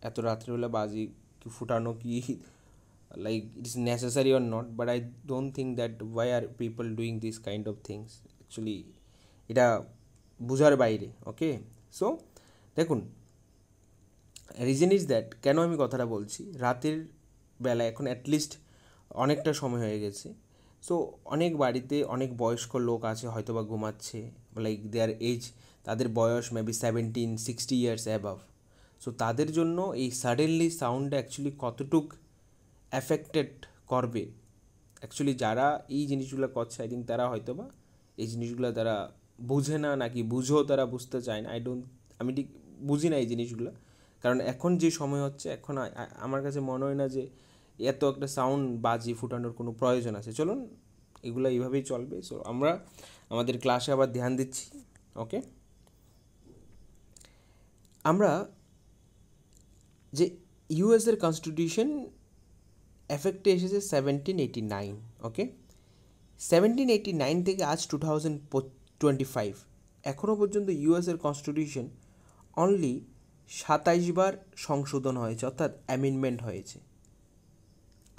এত রাত্রেবেলা বাজি কি ফুটানো কি like it is necessary or not, but I don't think that why are people doing this kind of things. Actually এটা বোঝার বাইরে। ওকে, সো দেখুন, রিজন ইজ দ্যাট, কেন আমি কথাটা বলছি, রাতের বেলা এখন অ্যাটলিস্ট অনেকটা সময় হয়ে গেছে, সো অনেক বাড়িতে অনেক বয়স্ক লোক আছে, হয়তো বা ঘুমাচ্ছে, লাইক দেয়ার এজ, তাদের বয়স মেবি 17-60 ইয়ার্স অ্যাবাভ। সো তাদের জন্য এই সাডেনলি সাউন্ডটা অ্যাকচুয়ালি কতটুক অ্যাফেক্টেড করবে, অ্যাকচুয়ালি যারা এই জিনিসগুলো করছে, আই থিঙ্ক তারা হয়তো বা এই জিনিসগুলো তারা বুঝে না, নাকি বুঝেও তারা বুঝতে চায় না। আমি ঠিক বুঝি না এই জিনিসগুলো, কারণ এখন যে সময় হচ্ছে, এখন আমার কাছে মনে হয় না যে এত একটা সাউন্ড বাজি ফুটানোর কোনো প্রয়োজন আছে। চলুন এগুলো এইভাবেই চলবে। সো আমরা আমাদের ক্লাসে আবার ধ্যান দিচ্ছি। ওকে, আমরা যে ইউএসের কনস্টিটিউশন এফেক্টে এসেছে 1789। ওকে, 1789 থেকে আজ 2025 এখনও পর্যন্ত ইউএসের কনস্টিটিউশন অনলি 27 বার সংশোধন হয়েছে, অর্থাৎ অ্যামেন্ডমেন্ট হয়েছে।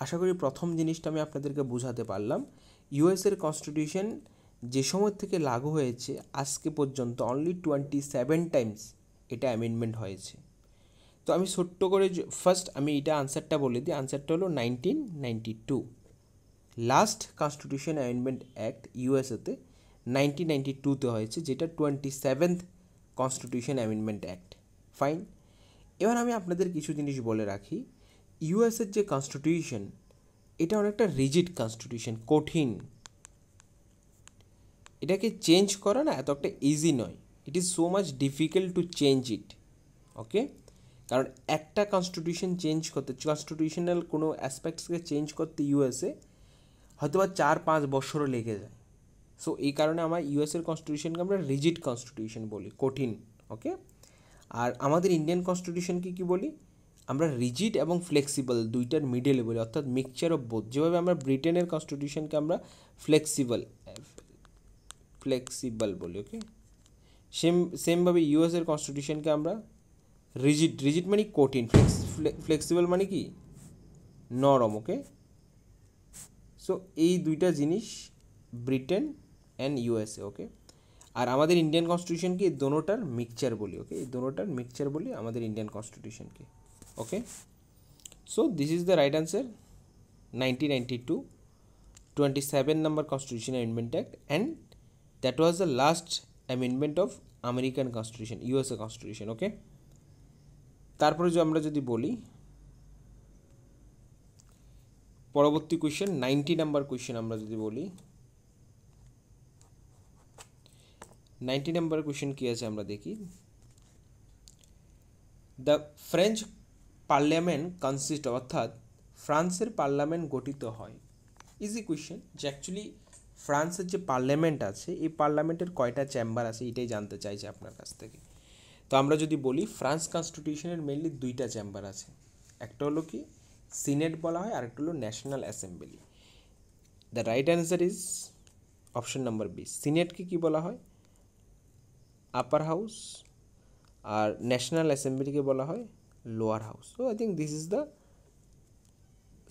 আশা করি প্রথম জিনিসটা আমি আপনাদেরকে বোঝাতে পারলাম। ইউএসের কনস্টিটিউশন যে সময় থেকে লাগু হয়েছে আজকে পর্যন্ত অনলি 27 টাইমস এটা অ্যামেন্ডমেন্ট হয়েছে। তো আমি ছোট্ট করে ফার্স্ট আমি এটা আনসারটা বলে দিই। আনসারটা হলো 1992। লাস্ট কনস্টিটিউশন অ্যামেন্ডমেন্ট অ্যাক্ট ইউএসএতে 1992তে হয়েছে, যেটা 27th constitution amendment act. Fine. এবার আমি আপনাদের কিছু জিনিস বলে রাখি। ইউএসের যে কনস্টিটিউশন এটা অনেকটা রিজিড কনস্টিটিউশন, কঠিন। এটাকে চেঞ্জ করা না এত একটা ইজি নয়। It is so much difficult to change it. Okay, কারণ একটা কনস্টিটিউশন চেঞ্জ করতে, কনস্টিটিউশনাল কোনো অ্যাসপেক্টসকে চেঞ্জ করতে ইউএসএ হয়তো বা 4-5 বছরও লেগে যায়। সো এই কারণে আমার ইউএসের কনস্টিটিউশনকে আমরা রিজিড কনস্টিটিউশন বলি, কঠিন। ওকে, আর আমাদের ইন্ডিয়ান কনস্টিটিউশনকে কী বলি আমরা? রিজিড এবং ফ্লেক্সিবল, দুইটার মিডলে বলি, অর্থাৎ মিক্সচার অফ বোথ। যেভাবে আমরা ব্রিটেনের কনস্টিটিউশনকে আমরা ফ্লেক্সিবল বলি, ওকে, সেমভাবে ইউএসের কনস্টিটিউশনকে আমরা রিজিড মানে কঠিন, ফ্লেক্সিবল মানে কি নরম। ওকে, সো এই দুইটা জিনিস ব্রিটেন অ্যান্ড ইউএসএ। ওকে, আর আমাদের ইন্ডিয়ান কনস্টিটিউশনকে এই দোনোটার মিক্সচার বলি। ওকে, এই দোনোটার মিক্সচার বলি আমাদের ইন্ডিয়ান কনস্টিটিউশনকে। Okay, so this is the right answer. 1992 27 number constitution amendment act, and that was the last amendment of American constitution, USA constitution. ওকে, তারপরে যে আমরা যদি বলি পরবর্তী কোয়েশ্চেন 90 নাম্বার কোয়েশ্চেন, আমরা যদি বলি 90 নাম্বার কোয়েশ্চেন কী আছে আমরা দেখি। দ্য ফ্রেঞ্চ পার্লামেন্ট কনসিস্ট, অর্থাৎ ফ্রান্সের পার্লামেন্ট গঠিত হয়। ইজি কোয়েশ্চেন, যে অ্যাকচুয়ালি ফ্রান্সের যে পার্লামেন্ট আছে এই পার্লামেন্টের কয়টা চেম্বার আছে এটাই জানতে চাইছে আপনার কাছ থেকে। তো আমরা যদি বলি ফ্রান্স কনস্টিটিউশনের মেনলি দুইটা চেম্বার আছে, একটা হলো কি সিনেট বলা হয়, আর একটা হলো national assembly. The right answer is option number B. সিনেটকে কী বলা হয়? আপার হাউস, আর ন্যাশনাল অ্যাসেম্বলিকে বলা হয় lower house. So I think this is the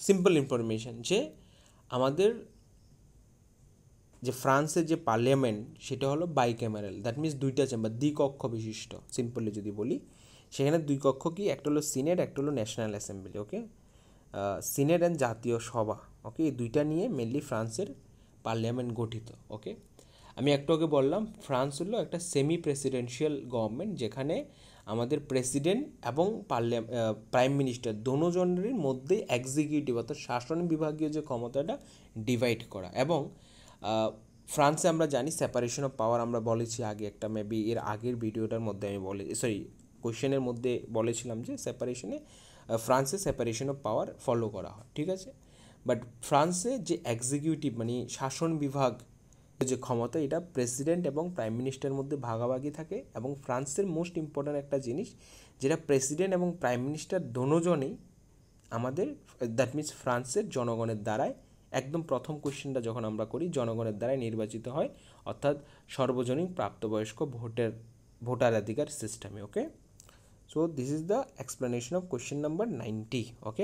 simple information, যে আমাদের যে ফ্রান্সের যে পার্লামেন্ট সেটা হলো বাইক্যামেরাল, দ্যাট মিনস দুইটা চেম্বার, দ্বিকক্ষ বিশিষ্ট। সিম্পলি যদি বলি সেখানে দুই কক্ষ কি, একটা হলো সিনেট, একটা হলো national assembly. Okay, senate and জাতীয় সভা। ওকে, এই দুইটা নিয়ে মেনলি ফ্রান্সের পার্লামেন্ট গঠিত। ওকে, আমি একটু আগে বললাম ফ্রান্স হলো একটা সেমি প্রেসিডেন্সিয়াল গভর্নমেন্ট, যেখানে আমাদের প্রেসিডেন্ট এবং প্রাইম মিনিস্টার দোনোজনেরই মধ্যে এক্সিকিউটিভ অর্থাৎ শাসন বিভাগীয় যে ক্ষমতাটা ডিভাইড করা। এবং ফ্রান্সে আমরা জানি সেপারেশন অফ পাওয়ার, আমরা বলেছি আগে একটা মেবি এর আগের ভিডিওটার মধ্যে আমি কোয়েশ্চেনের মধ্যে বলেছিলাম যে ফ্রান্সে সেপারেশন অফ পাওয়ার ফলো করা হয়, ঠিক আছে। বাট ফ্রান্সে যে এক্সিকিউটিভ মানে শাসন বিভাগ যে ক্ষমতা, এটা প্রেসিডেন্ট এবং প্রাইম মিনিস্টারের মধ্যে ভাগাভাগি থাকে। এবং ফ্রান্সের মোস্ট ইম্পর্ট্যান্ট একটা জিনিস, যেটা প্রেসিডেন্ট এবং প্রাইম মিনিস্টার দোনোজনেই আমাদের, দ্যাট মিনস ফ্রান্সের জনগণের দ্বারাই, একদম প্রথম কোয়েশ্চেনটা যখন আমরা করি, জনগণের দ্বারাই নির্বাচিত হয়, অর্থাৎ সর্বজনীন প্রাপ্তবয়স্ক ভোটাধিকার সিস্টেমে। Okay, so this is the explanation of question number 90। Okay,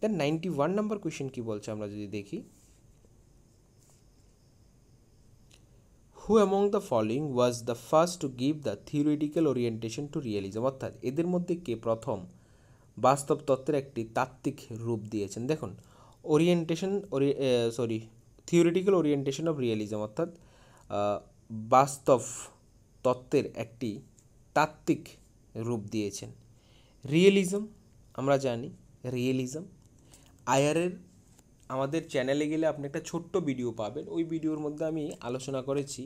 then 91 number question কী বলছে আমরা যদি দেখি। Who among the following was the first to give the theoretical orientation to realism, অর্থাৎ এদের মধ্যে কে প্রথম বাস্তব তত্ত্বের একটি তাত্ত্বিক রূপ দিয়েছেন? দেখুন, থিওরিটিক্যাল ওরিয়েন্টেশন অফ রিয়েলিজম, অর্থাৎ বাস্তব তত্ত্বের একটি তাত্ত্বিক রূপ দিয়েছেন। রিয়েলিজম আমরা জানি, রিয়েলিজম আয়ারের আমাদের চ্যানেলে গেলে আপনি একটা ছোট্ট ভিডিও পাবেন, ওই ভিডিওর মধ্যে আমি আলোচনা করেছি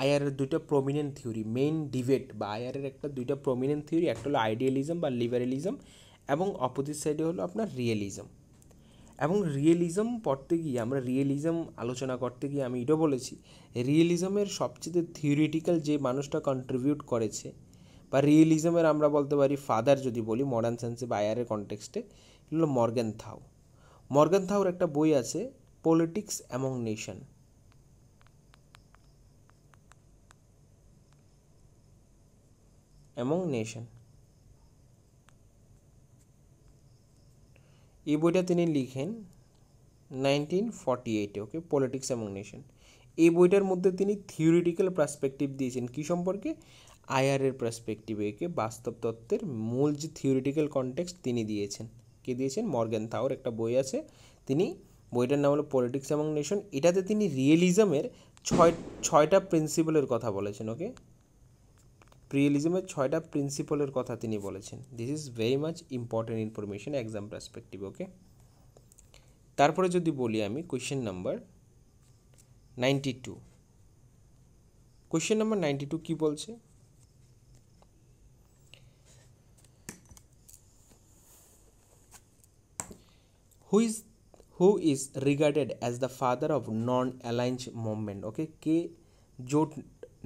আয়ারের দুইটা প্রমিনেন্ট থিওরি, মেইন ডিবেট বা আয়ারের দুইটা প্রমিনেন্ট থিওরি, একটা হলো আইডিয়ালিজম বা লিবারেলিজম, এবং অপোজিট সাইডে হলো আপনার রিয়েলিজম। এবং রিয়েলিজম পড়তে গিয়ে আমরা রিয়েলিজম আলোচনা করতে গিয়ে আমি এটাও বলেছি, রিয়েলিজমের সবচেয়ে থিওরিটিক্যাল যে মানুষটা কন্ট্রিবিউট করেছে বা রিয়েলিজমের আমরা বলতে পারি ফাদার যদি বলি মডার্ন সায়েন্সে বা আয়ারের কনটেক্সটে, হলো মর্গ্যান থাউ। মর্গ্যান থাউর একটা বই আছে পলিটিক্স অ্যামং নেশন। এই বইটা তিনি লিখেন 1948, ওকে, পলিটিক্স অ্যামং নেশন। এই বইটার মধ্যে তিনি থিওরিটিক্যাল পার্সপেক্টিভ দিয়েছেন কী সম্পর্কে? আইআরের পার্সপেক্টিভে, একে বাস্তব তত্ত্বের মূল যে থিওরিটিক্যাল কনটেক্সট তিনি দিয়েছেন। কে দিয়েছেন? মর্গ্যান থাওর, একটা বই আছে, তিনি, বইটার নাম হলো পলিটিক্স অ্যামং নেশন। এটাতে তিনি রিয়েলিজমের ছয়টা প্রিন্সিপালের কথা বলেছেন, ওকে, রিয়েলিজমের 6টা প্রিন্সিপালের কথা তিনি বলেছেন। This is very much important information exam perspective, okay. তারপরে যদি বলি আমি কোয়েশ্চেন নাম্বার 92, কোয়েশ্চেন নাম্বার 92 কি বলছে? Who is regarded as the father of non alliance movement, okay, কে জোট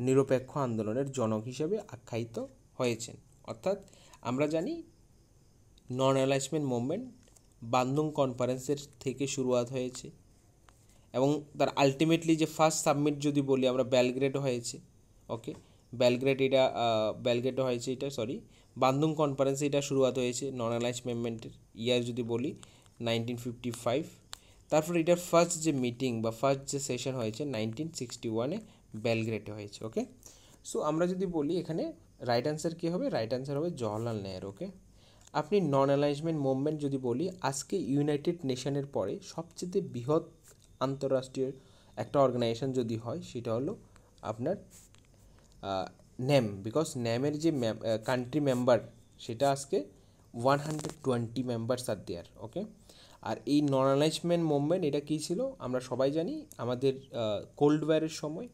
নিরপেক্ষ আন্দোলনের জনক হিসেবে আখ্যায়িত হয়েছেন? অর্থাৎ আমরা জানি নন অ্যালাইন্সমেন্ট মুভমেন্ট বান্দুং কনফারেন্সের থেকে শুরুয়াত হয়েছে এবং তার আলটিমেটলি যে ফার্স্ট সাবমিট যদি বলি আমরা বেলগ্রেড হয়েছে, ওকে, বেলগ্রেড হয়েছে এটা, সরি, বান্দুং কনফারেন্সে এটা শুরুয়াত হয়েছে নন অ্যালায়েন্স মুভমেন্টের। ইয়ার যদি বলি 1955। তারপর এটার ফার্স্ট যে মিটিং বা ফার্স্ট যে সেশন হয়েছে 1961-এ বেলগ্রেডে হয়েছে, ওকে। সো আমরা যদি বলি এখানে রাইট অ্যান্সার কী হবে? রাইট অ্যান্সার হবে জওহরলাল নেহরু, ওকে। আপনি নন অ্যালাইন্সমেন্ট মুভমেন্ট যদি বলি, আজকে ইউনাইটেড নেশনের পরে সবচেয়ে বৃহৎ আন্তঃরাষ্ট্রীয় একটা অর্গানাইজেশন যদি হয় সেটা হলো আপনার নেম, বিকজ নেমের যে কান্ট্রি মেম্বার সেটা আজকে 120 মেম্বার্স আর দেয়ার, ওকে। আর এই নন অ্যালাইন্সমেন্ট মুভমেন্ট এটা কী ছিল আমরা সবাই জানি, আমাদের কোল্ড ওয়ারের সময়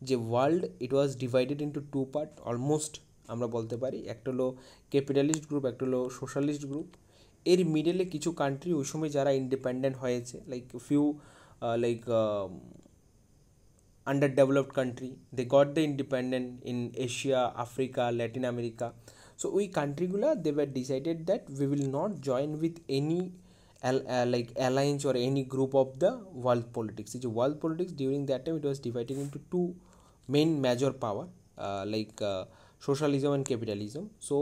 যে world it was divided into two part almost, আমরা বলতে পারি একটা হলো ক্যাপিটালিস্ট গ্রুপ, একটা হলো সোশ্যালিস্ট গ্রুপ। এর মিডলে কিছু কান্ট্রি ওই সময় যারা ইন্ডিপেন্ডেন্ট হয়েছে, like few like underdeveloped country, they got the independent in Asia, Africa, Latin America. So ওই কান্ট্রিগুলো they were decided that we will not join with any like alliance or any group of the world politics. The world politics during that time it was divided into two main major power, socialism and capitalism. So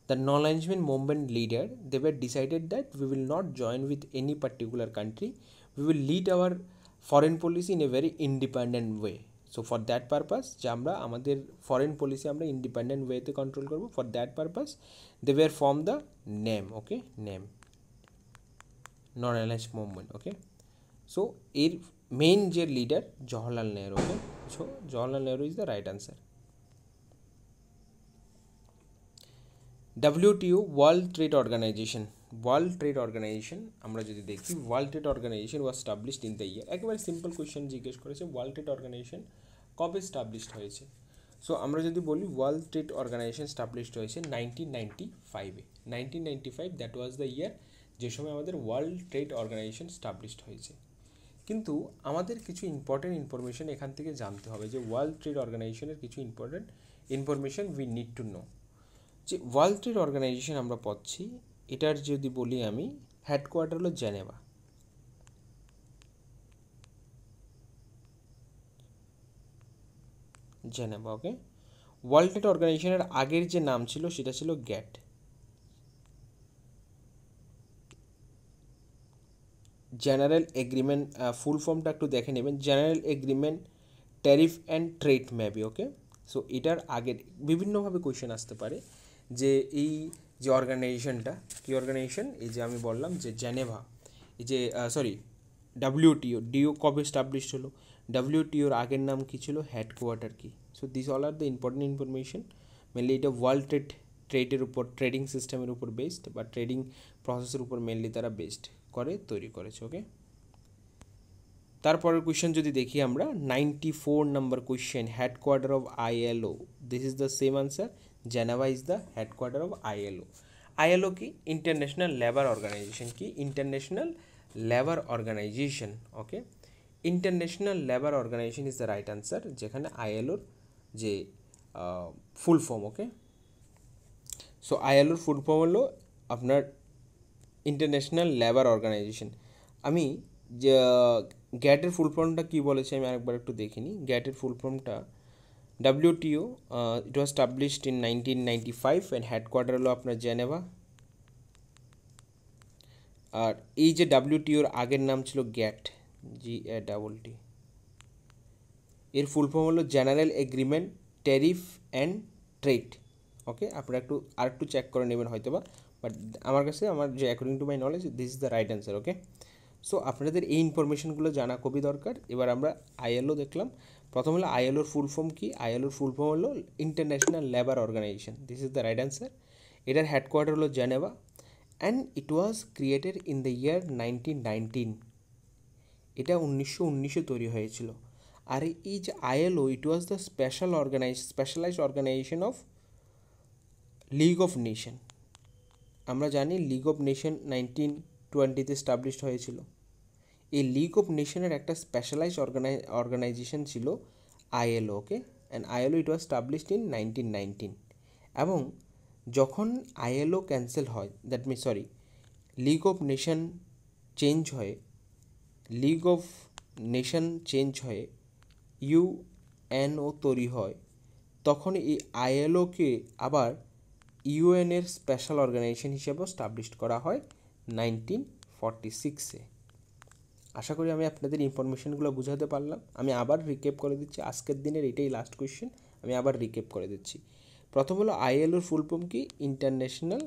the non-alignment movement leader, they were decided that we will not join with any particular country, we will lead our foreign policy in a very independent way. So for that purpose যে আমরা আমাদের ফরেন পলিসি আমরা ইন্ডিপেন্ডেন্ট ওয়েতে কন্ট্রোল করবো, for that purpose they were form the name, okay, name non alliance movement, okay. So এর মেইন যে leader Jawaharlal Nehru, okay. So Jawaharlal Nehru is the right answer. WTO, world trade organisation, world trade organisation আমরা যদি দেখি, world trade organisation was established in the ইয়ার, একেবারে সিম্পল কোয়েশ্চেন জিজ্ঞেস করেছে, ওয়ার্ল্ড ট্রেড অর্গানাইজেশন কবে স্টাবলিশড হয়েছে? সো আমরা যদি বলি ওয়ার্ল্ড ট্রেড অর্গানাইজেশন স্টাবলিশড হয়েছে 1995-এ, 1995 দ্যাট ওয়াজ দ্য ইয়ার যে সময় আমাদের ওয়ার্ল্ড ট্রেড অর্গানাইজেশন স্টাবলিশড হয়েছে। কিন্তু আমাদের কিছু ইম্পর্টেন্ট ইনফরমেশন এখান থেকে জানতে হবে, যে ওয়ার্ল্ড ট্রেড অর্গানাইজেশনের কিছু important information we need to no. যে ওয়ার্ল্ড ট্রেড অর্গানাইজেশন আমরা পাচ্ছি, এটার যদি বলি আমি হেডকোয়ার্টার হলো জেনেভা, জেনেভা, ওকে। ওয়ার্ল্ড ট্রেড অর্গানাইজেশনের আগের যে নাম ছিল সেটা ছিল গ্যাট, জেনারেল এগ্রিমেন্ট, ফুল ফর্মটা একটু দেখে নেবেন, general agreement tariff and trade maybe, okay. So এটার আগের বিভিন্নভাবে কোয়েশ্চেন আসতে পারে যে এই যে অর্গানাইজেশনটা কী অর্গানাইজেশন, এই যে আমি বললাম যে জেনেভা, এই যে WTO, ডিও কবে স্টাবলিশড হলো, WTOর আগের নাম কী ছিল, হেডকোয়ার্টার কী। So this all are the important information. Mainly এটা ওয়ার্ল্ড ট্রেডের উপর, ট্রেডিং সিস্টেমের উপর বেসড বা ট্রেডিং প্রসেসের উপর মেনলি তারা বেসড করে তৈরি করেছে, ওকে। তারপরের কোয়েশ্চেন যদি দেখি আমরা 94 number question, headquarter of ILO, this is the same answer, Geneva is the headquarter of ILO। ILO কি? ইন্টারন্যাশনাল লেবার অর্গানাইজেশন, কি? International labour organisation, okay. International labour organisation is the right answer, যেখানে ILOর যে ফুল ফর্ম, ওকে। সো ILOর ফুল ফর্ম হলো আপনার ইন্টারন্যাশনাল লেবার অর্গানাইজেশন। আমি যে গ্যাটের ফুল ফর্মটা কী বলেছে আমি আরেকবার একটু দেখিনি। গ্যাটের ফুল ফর্মটা WTO, it was established in 1995 and headquarter হলো আপনার জেনেভা। আর এই যে ডাব্লিউটিওর আগের নাম ছিল গ্যাট, GATT, এর ফুল ফর্ম হলো general agreement tariff and trade. Okay, আপনারা একটু চেক করে নেবেন হয়তো বা, বাট আমার কাছে আমার যে according to my knowledge this is the right answer. Okay, so আপনাদের এই ইনফরমেশনগুলো জানা খুবই দরকার। এবার আমরা আইএলও দেখলাম। প্রথম হলো আইএলওর ফুল ফর্ম কি? আইএলওর ফুল ফর্ম হলো international labour organisation, this is the right answer. এটার হেডকোয়ার্টার হলো Geneva and it was created in the year 1919। এটা 1919-এ তৈরি হয়েছিল। আর এই যে ILO, it was the specialised organisation of league of nation. আমরা জানি লিগ অফ নেশন 1920-তে স্টাবলিশড হয়েছিল। এই লিগ অফ নেশনের একটা স্পেশালাইজড অর্গানাইজেশন ছিল ILO. Okay, and ILO it was established in 1919। এবং যখন আইএলও ক্যান্সেল হয়, that means league of nation change হয়ে ইউএনও তৈরি হয়, তখন এই আইএলওকে আবার ইউএনের স্পেশাল অর্গানাইজেশন হিসেবেও স্টাবলিশড করা হয় 1946-এ। আশা করি আমি আপনাদের ইনফরমেশনগুলো বুঝাতে পারলাম। আমি আবার রিকেপ করে দিচ্ছি, আজকের দিনের এটাই লাস্ট কোয়েশ্চেন, আমি আবার রিকেপ করে দিচ্ছি। প্রথম হলো আইএলওর ফুল ফর্ম কি? International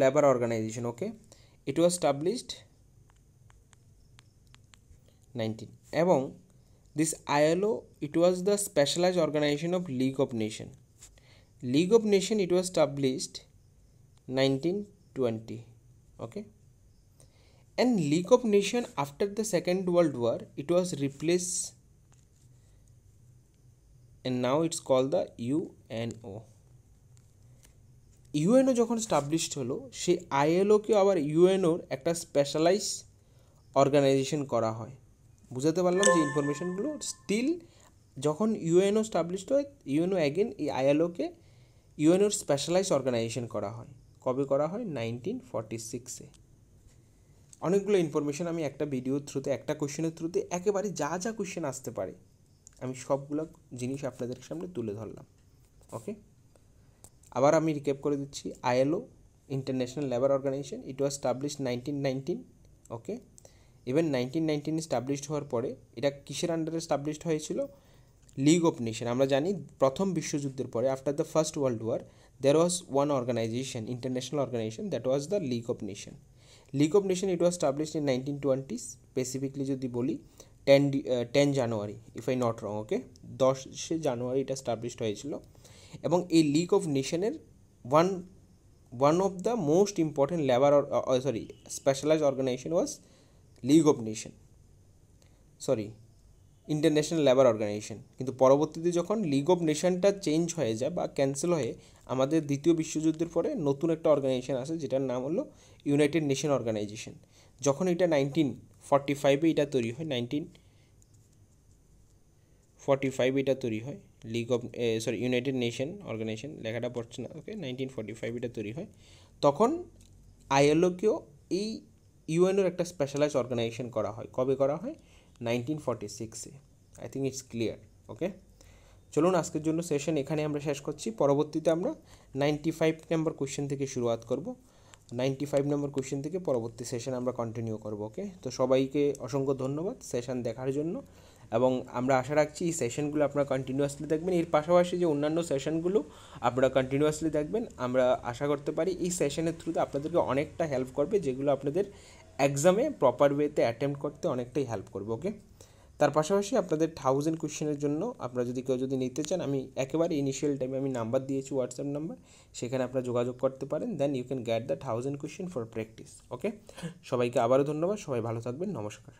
labour organisation. Okay, it was established 19, এবং this ILO it was the specialised organisation of league of nation. League of nation it was established 1920. Okay, and League of Nations after the Second World War it was replaced and now it's called the UNO. UNO যখন স্টাবলিশড হলো, সেই আইএলওকে আবার ইউএনওর একটা স্পেশালাইজ অর্গানাইজেশন করা হয়। বুঝাতে পারলাম যে ইনফরমেশনগুলো স্টিল যখন ইউএনও স্টাবলিশড হয়, ইউএনও অ্যাগেন এই আইএলওকে ইউএনওর স্পেশালাইজ অর্গানাইজেশন করা হয়। কবে করা হয়? 1946-এ। অনেকগুলো ইনফরমেশন আমি একটা ভিডিওর থ্রুতে, একটা কোশ্চেনের থ্রুতে একেবারে যা যা কোশ্চেন আসতে পারে আমি সবগুলো জিনিস আপনাদের সামনে তুলে ধরলাম। ওকে, আবার আমি রিক্যাপ করে দিচ্ছি। ILO international labour organisation it was established 1919। Okay, even 1919 established হওয়ার পরে এটা কিসের আন্ডারে স্টাবলিশড হয়েছিল? League of nation. আমরা জানি প্রথম বিশ্বযুদ্ধের পরে after the first world war there was one organization, international organization, that was the League of Nations. League of Nations it was established in 1920s, specifically যদি বলি 10 জানুয়ারি, if I not wrong. Okay, 10 জানুয়ারি এটা স্টাবলিশড হয়েছিল। এবং এই লিগ অফ নেশনের one of the most important specialized organization was League of Nations, international labour organisation. কিন্তু পরবর্তীতে যখন লিগ অফ নেশনটা চেঞ্জ হয়ে যায় বা ক্যান্সেল হয়ে আমাদের দ্বিতীয় বিশ্বযুদ্ধের পরে নতুন একটা অর্গানাইজেশন আসে যেটার নাম হলো ইউনাইটেড নেশন অর্গানাইজেশন। যখন এটা 1945-এ এটা তৈরি হয়, 1945 এটা তৈরি হয় league of united nation organisation, লেখাটা পড়ছে না। ওকে, 1945 এটা তৈরি হয়। তখন আইএলওকেও এই ইউএনওর একটা স্পেশালাইজ অর্গানাইজেশন করা হয়। কবে করা হয়? 1946-এ। I think it's clear. Okay, চলুন আজকের জন্য সেশন এখানে আমরা শেষ করছি। পরবর্তীতে আমরা 95 নম্বর কোয়েশ্চেন থেকে শুরুয়াত করব। 95 নম্বর কোয়েশ্চেন থেকে পরবর্তী সেশন আমরা কন্টিনিউ করব। ওকে, তো সবাইকে অসংখ্য ধন্যবাদ সেশন দেখার জন্য, এবং আমরা আশা রাখছি এই সেশনগুলো আপনারা কন্টিনিউয়াসলি দেখবেন। এর পাশাপাশি যে অন্যান্য সেশনগুলো আপনারা কন্টিনিউয়াসলি দেখবেন। আমরা আশা করতে পারি এই সেশনের থ্রুতে আপনাদেরকে অনেকটা হেল্প করবে, যেগুলো আপনাদের এক্সামে প্রপার ওয়েতে অ্যাটেম্প্ট করতে অনেকটাই হেল্প করবে। ওকে, তার পাশাপাশি আপনাদের 1000 কোয়েশ্চেনের জন্য আপনারা কেউ যদি নিতে চান, আমি একেবারে ইনিশিয়াল টাইমে আমি নাম্বার দিয়েছি, হোয়াটসঅ্যাপ নাম্বার, সেখানে আপনারা যোগাযোগ করতে পারেন। Then you can get the 1000 question for practice. Okay, সবাইকে আবারও ধন্যবাদ, সবাই ভালো থাকবেন, নমস্কার।